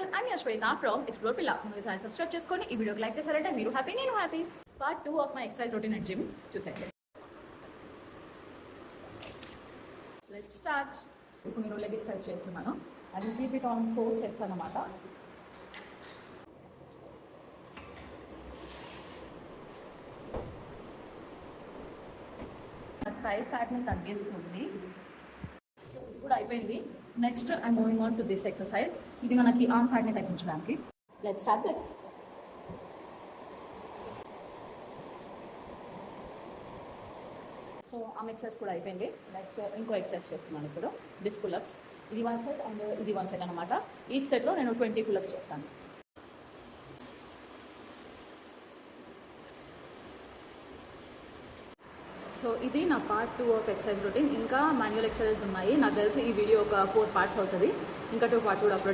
Channel. I'm యశ్వేత from explore పిల్ల. మీరు channel subscribe చేసుకొని ఈ వీడియోకి లైక్ చేశారంటే మీరు హ్యాపీ, నేను happy. Part 2 of my exercise routine at gym చూసేయండి. Let's start. ఇప్పుడు నేను లెగ్ ఎక్సర్సైజ్ చేస్తున్నాను. అది కీప్ ఇట్ ఆన్ 4 సెట్స్ అన్నమాట. థై ఫ్యాట్ని తగ్గిస్తుంది. సో ఇది కూడా అయిపోయింది. Next I'm moving on to this exercise. ఇది మనకి ఆర్మ్ ఫ్యాట్ని తగ్గించడానికి. Let's start this. So arm exercise కూడా అయిపోయింది. నెక్స్ట్ ఇంకో ఎక్సర్సైజ్ చేస్తున్నాను ఇప్పుడు. This pullups. ఇది 1 సెట్ అండ్ ఇది 1 సెట్ అనమాట. ఈచ్ సెట్లో నేను 20 పుల్అప్స్ చేస్తాను. సో ఇది నా పార్ట్ 2 ఆఫ్ ఎక్సర్సైజ్ రొటీన్. ఇంకా మాన్యువల్ ఎక్సర్సైజ్ ఉన్నాయి. నాకు తెలిసి ఈ వీడియో ఒక 4 పార్ట్స్ అవుతుంది. ఇంకా 2 పార్ట్స్ కూడా అప్లోడ్